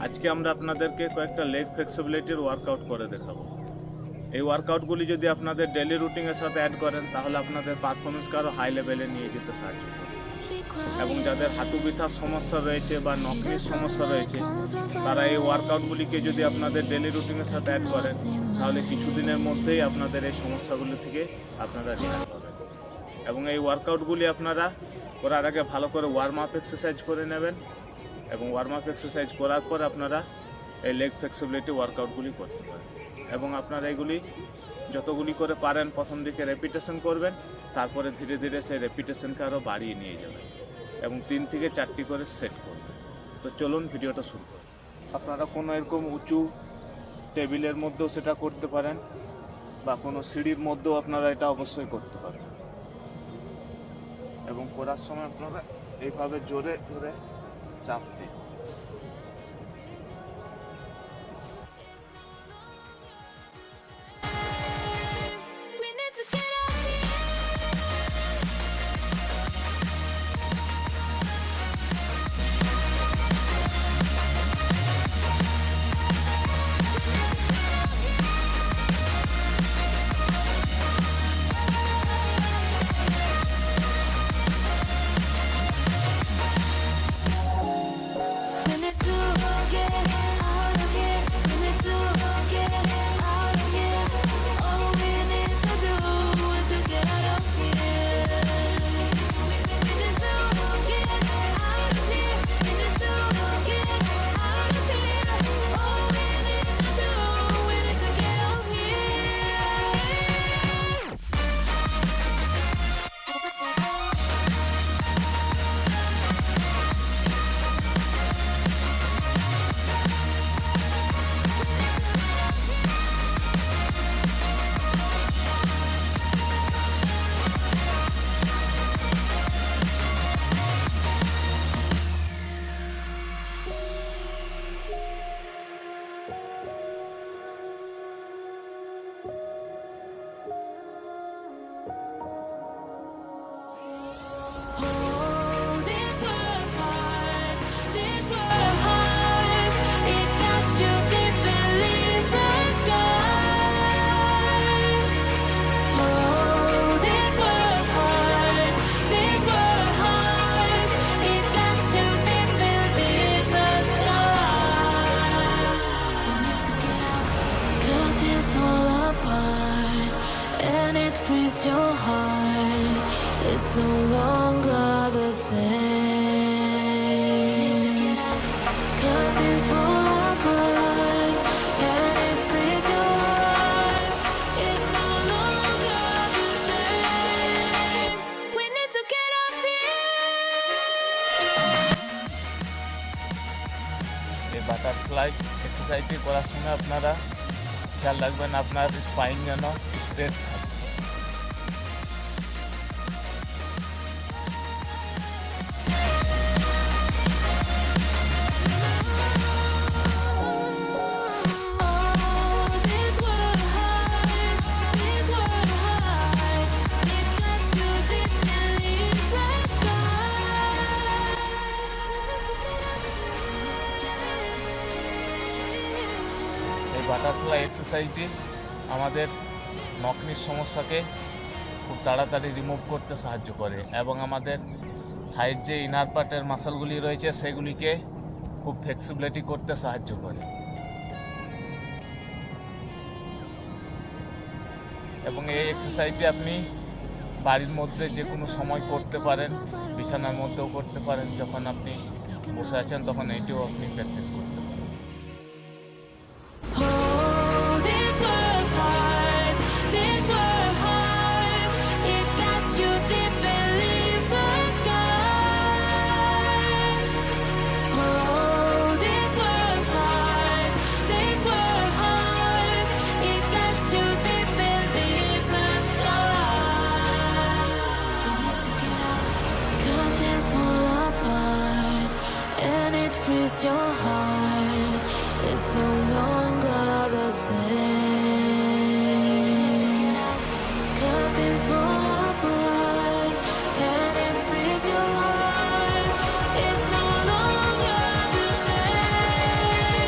আজকে আমরা আপনাদেরকে কয়েকটা লেগ ফ্লেক্সিবিলিটির ওয়ার্কআউট করে দেখাবো। এই ওয়ার্কআউটগুলি যদি আপনাদের ডেলি রুটিনের সাথে অ্যাড করেন তাহলে আপনাদের পারফরমেন্সকে আরও হাই লেভেলে নিয়ে যেতে সাহায্য করবে। এবং যাদের হাঁটু ব্যথার সমস্যা রয়েছে বা নকনির সমস্যা রয়েছে তারা এই ওয়ার্কআউটগুলিকে যদি আপনাদের ডেলি রুটিনের সাথে অ্যাড করেন তাহলে কিছুদিনের মধ্যেই আপনাদের এই সমস্যাগুলি থেকে আপনারা রিহাই পাবেন। এবং এই ওয়ার্কআউটগুলি আপনারা করার আগে ভালো করে ওয়ার্ম আপ এক্সারসাইজ করে নেবেন এবং ওয়ার্ম আপ এক্সারসাইজ করার পর আপনারা এই লেগ ফ্লেক্সিবিলিটি ওয়ার্কআউটগুলি করতে পারেন। এবং আপনারা এগুলি যতগুলি করে পারেন প্রথম দিকে রেপিটেশন করবেন, তারপরে ধীরে ধীরে সেই রেপিটেশনকে আরও বাড়িয়ে নিয়ে যাবেন এবং 3 থেকে 4টি করে সেট করবেন। তো চলুন ভিডিওটা শুরু করুন। আপনারা কোনো এরকম উঁচু টেবিলের মধ্যেও সেটা করতে পারেন বা কোনো সিঁড়ির মধ্যেও আপনারা এটা অবশ্যই করতে পারেন। এবং করার সময় আপনারা এইভাবে জোরে জোরে চাপ দিন। Freeze your heart, it's no longer the same. Cause it's full apart, and it frees your heart, it's no longer the same. We need to get up here. এই বাটারফ্লাই এক্সারসাইজটি করার সময় আপনারা খেয়াল রাখবেন আপনার স্পাইন যেন স্ট্রেট থাকে। Butterfly এক্সারসাইজটি আমাদের নকনির সমস্যাকে খুব তাড়াতাড়ি রিমুভ করতে সাহায্য করে এবং আমাদের থাইয়ের যে ইনার পার্টের মাসলগুলি রয়েছে সেগুলিকে খুব ফ্লেক্সিবিলিটি করতে সাহায্য করে। এবং এই এক্সারসাইজটি আপনি বাড়ির মধ্যে যে কোনো সময় করতে পারেন, বিছানার মধ্যেও করতে পারেন, যখন আপনি বসে আছেন তখন এইটিও আপনি প্র্যাকটিস করতে পারেন। Freeze your heart, it's no longer the same. Cause it's full apart, and it frees your heart, it's no longer the same.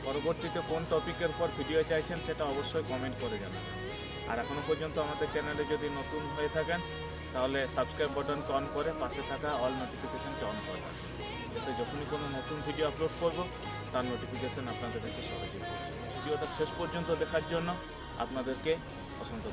পরবর্তীতে কোন টপিকের উপর ভিডিও চাইছেন সেটা অবশ্যই কমেন্ট করে জানাবেন। আর এখনও পর্যন্ত আমাদের চ্যানেলে যদি নতুন হয়ে থাকেন তাহলে সাবস্ক্রাইব বাটনকে অন করে পাশে থাকা অল নোটিফিকেশানকে অন করে রাখবেন, যাতে যখনই কোনো নতুন ভিডিও আপলোড করব তার নোটিফিকেশান আপনাদের কাছে সহজেই পৌঁছে। ভিডিওটা শেষ পর্যন্ত দেখার জন্য আপনাদেরকে অসংখ্য